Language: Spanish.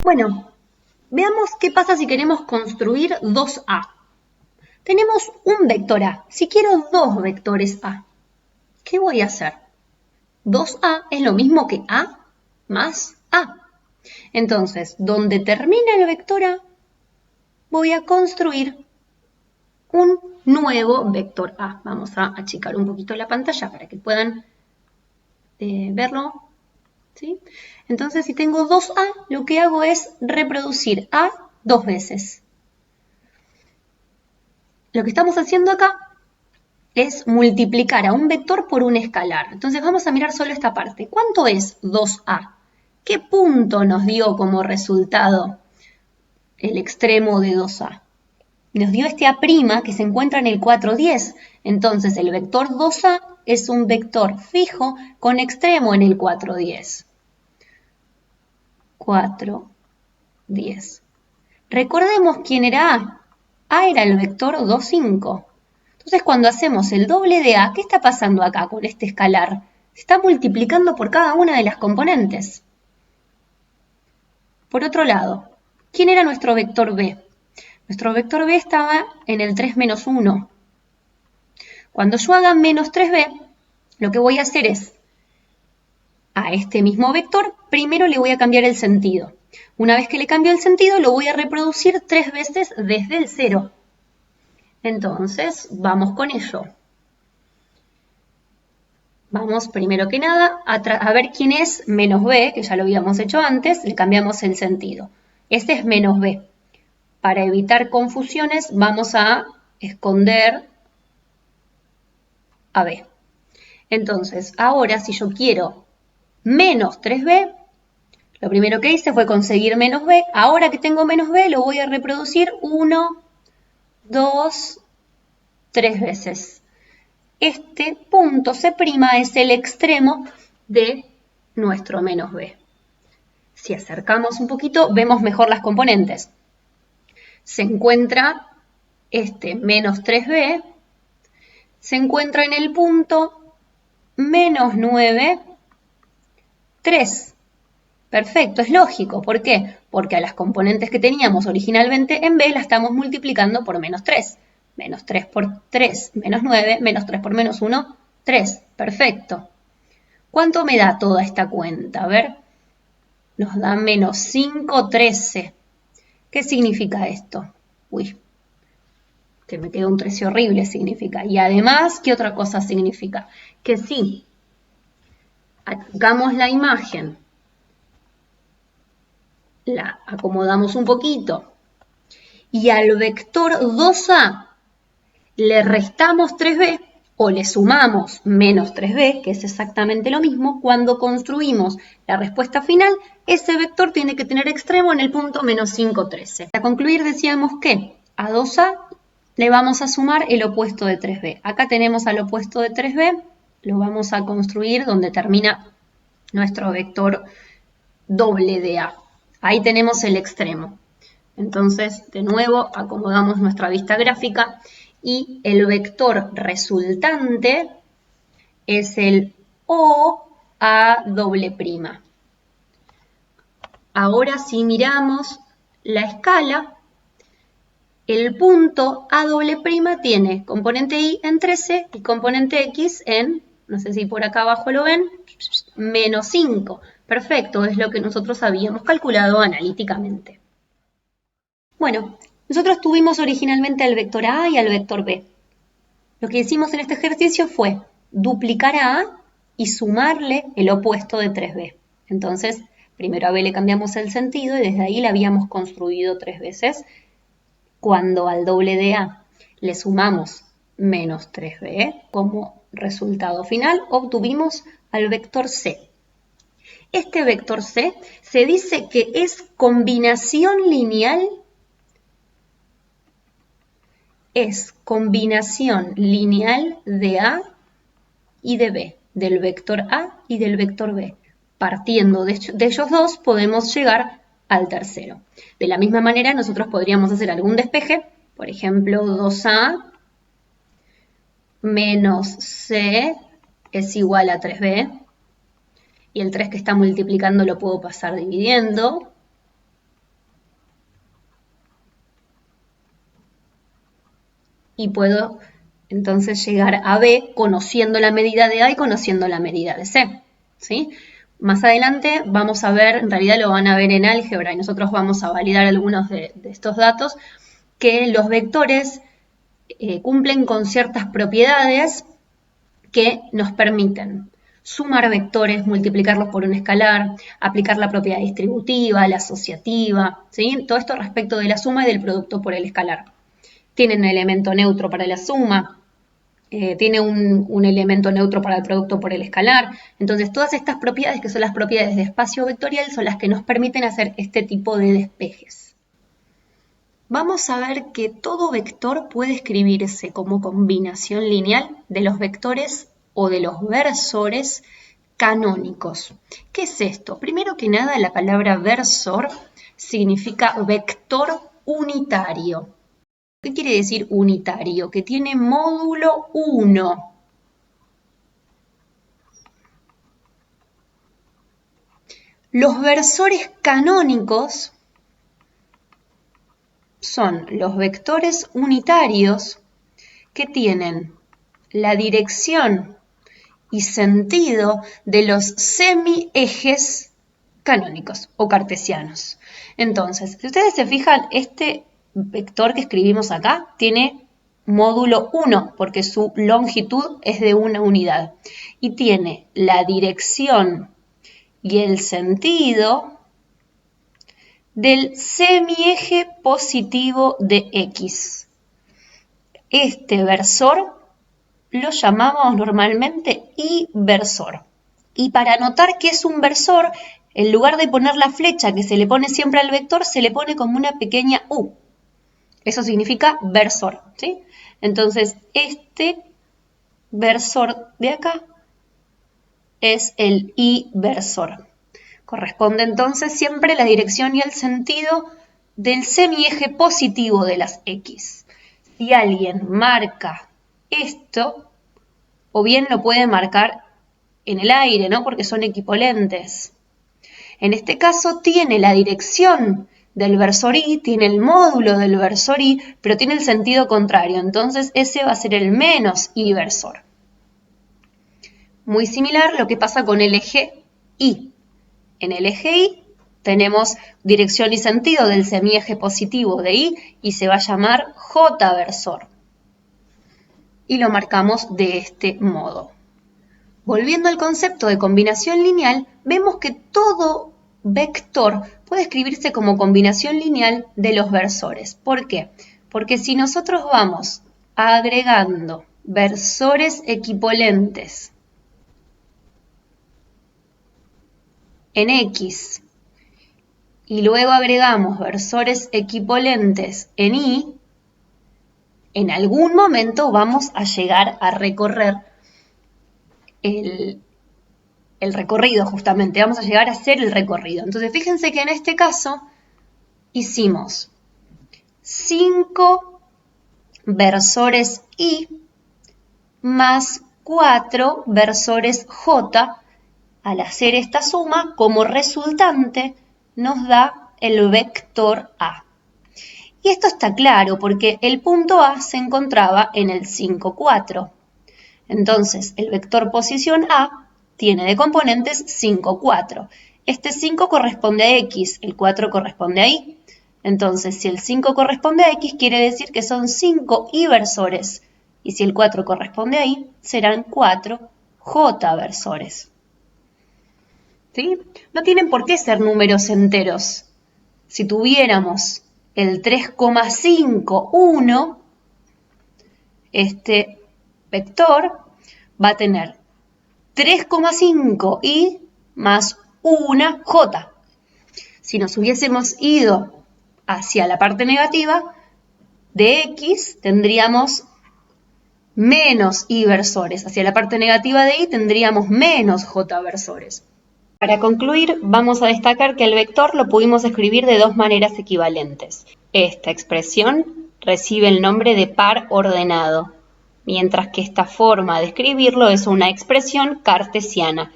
Bueno, veamos qué pasa si queremos construir 2A. Tenemos un vector A. Si quiero dos vectores A, ¿qué voy a hacer? 2A es lo mismo que A más A. Entonces, donde termina el vector A, voy a construir un nuevo vector A. Vamos a achicar un poquito la pantalla para que puedan verlo. ¿Sí? Entonces, si tengo 2A, lo que hago es reproducir A dos veces. Lo que estamos haciendo acá es multiplicar a un vector por un escalar. Entonces vamos a mirar solo esta parte. ¿Cuánto es 2A? ¿Qué punto nos dio como resultado el extremo de 2A? Nos dio este A' que se encuentra en el 4,10. Entonces el vector 2A es un vector fijo con extremo en el 4,10. 4,10. Recordemos quién era A. A era el vector 2,5. Entonces, cuando hacemos el doble de A, ¿qué está pasando acá con este escalar? Se está multiplicando por cada una de las componentes. Por otro lado, ¿quién era nuestro vector B? Nuestro vector B estaba en el 3 menos 1. Cuando yo haga menos 3B, lo que voy a hacer es, a este mismo vector, primero le voy a cambiar el sentido. Una vez que le cambio el sentido, lo voy a reproducir 3 veces desde el 0. Entonces, vamos con ello. Vamos primero que nada a ver quién es menos b, que ya lo habíamos hecho antes, le cambiamos el sentido. Este es menos b. Para evitar confusiones vamos a esconder a b. Entonces, ahora si yo quiero menos 3b, lo primero que hice fue conseguir menos b. Ahora que tengo menos b, lo voy a reproducir 1, 2, 3 veces. Este punto C' es el extremo de nuestro menos b. Si acercamos un poquito, vemos mejor las componentes. Se encuentra este menos 3b, se encuentra en el punto menos 9, 3. Perfecto, es lógico. ¿Por qué? Porque a las componentes que teníamos originalmente en b las estamos multiplicando por menos 3. Menos 3 por 3, menos 9, menos 3 por menos 1, 3. Perfecto. ¿Cuánto me da toda esta cuenta? A ver, nos da menos 5, 13. ¿Qué significa esto? Uy, que me quedó un 13 horrible significa. Y además, ¿qué otra cosa significa? Que si achicamos la imagen, la acomodamos un poquito, y al vector 2A le restamos 3b o le sumamos menos 3b, que es exactamente lo mismo, cuando construimos la respuesta final, ese vector tiene que tener extremo en el punto menos 5, 13. Para concluir decíamos que a 2a le vamos a sumar el opuesto de 3b. Acá tenemos al opuesto de 3b, lo vamos a construir donde termina nuestro vector doble de a. Ahí tenemos el extremo. Entonces, de nuevo, acomodamos nuestra vista gráfica y el vector resultante es el OA'. Ahora, si miramos la escala, el punto A'' tiene componente Y en 13 y componente X en, no sé si por acá abajo lo ven, menos 5. Perfecto, es lo que nosotros habíamos calculado analíticamente. Bueno, nosotros tuvimos originalmente al vector A y al vector B. Lo que hicimos en este ejercicio fue duplicar a A y sumarle el opuesto de 3b. Entonces, primero a B le cambiamos el sentido y desde ahí la habíamos construido 3 veces. Cuando al doble de A le sumamos menos 3b, como resultado final obtuvimos al vector C. Este vector C se dice que es combinación lineal de A y de B, del vector A y del vector B. Partiendo de ellos dos podemos llegar al tercero. De la misma manera nosotros podríamos hacer algún despeje, por ejemplo 2A menos C es igual a 3B, y el 3 que está multiplicando lo puedo pasar dividiendo, y puedo entonces llegar a B conociendo la medida de A y conociendo la medida de C, ¿sí? Más adelante vamos a ver, en realidad lo van a ver en álgebra y nosotros vamos a validar algunos de estos datos, que los vectores cumplen con ciertas propiedades que nos permiten sumar vectores, multiplicarlos por un escalar, aplicar la propiedad distributiva, la asociativa, ¿sí? Todo esto respecto de la suma y del producto por el escalar. Tienen un elemento neutro para la suma, tiene un elemento neutro para el producto por el escalar. Entonces, todas estas propiedades, que son las propiedades de espacio vectorial, son las que nos permiten hacer este tipo de despejes. Vamos a ver que todo vector puede escribirse como combinación lineal de los vectores o de los versores canónicos. ¿Qué es esto? Primero que nada, la palabra versor significa vector unitario. ¿Qué quiere decir unitario? Que tiene módulo 1. Los versores canónicos son los vectores unitarios que tienen la dirección y sentido de los semiejes canónicos o cartesianos. Entonces, si ustedes se fijan, este vector que escribimos acá tiene módulo 1 porque su longitud es de una unidad y tiene la dirección y el sentido del semieje positivo de X. Este versor lo llamamos normalmente I-versor. Y para notar que es un versor, en lugar de poner la flecha que se le pone siempre al vector, se le pone como una pequeña U. Eso significa versor, ¿sí? Entonces, este versor de acá es el I-versor. Corresponde entonces siempre la dirección y el sentido del semieje positivo de las X. Si alguien marca esto, o bien lo puede marcar en el aire, ¿no? Porque son equipolentes. En este caso tiene la dirección del versor I, tiene el módulo del versor I, pero tiene el sentido contrario. Entonces ese va a ser el menos I versor. Muy similar lo que pasa con el eje I. En el eje I tenemos dirección y sentido del semieje positivo de I y se va a llamar J versor. Y lo marcamos de este modo. Volviendo al concepto de combinación lineal, vemos que todo vector puede escribirse como combinación lineal de los versores. ¿Por qué? Porque si nosotros vamos agregando versores equipolentes en X y luego agregamos versores equipolentes en Y, en algún momento vamos a llegar a recorrer el recorrido justamente, vamos a llegar a hacer el recorrido. Entonces fíjense que en este caso hicimos 5 versores I más 4 versores J. Al hacer esta suma, como resultante nos da el vector A. Y esto está claro porque el punto A se encontraba en el 5, 4. Entonces, el vector posición A tiene de componentes 5, 4. Este 5 corresponde a X, el 4 corresponde a Y. Entonces, si el 5 corresponde a X, quiere decir que son 5 Y versores. Y si el 4 corresponde a Y, serán 4 J versores. ¿Sí? No tienen por qué ser números enteros. Si tuviéramos el 3,51, este vector va a tener 3,5 y más una j. Si nos hubiésemos ido hacia la parte negativa de x, tendríamos menos y versores. Hacia la parte negativa de y tendríamos menos j versores. Para concluir, vamos a destacar que el vector lo pudimos escribir de dos maneras equivalentes. Esta expresión recibe el nombre de par ordenado, mientras que esta forma de escribirlo es una expresión cartesiana.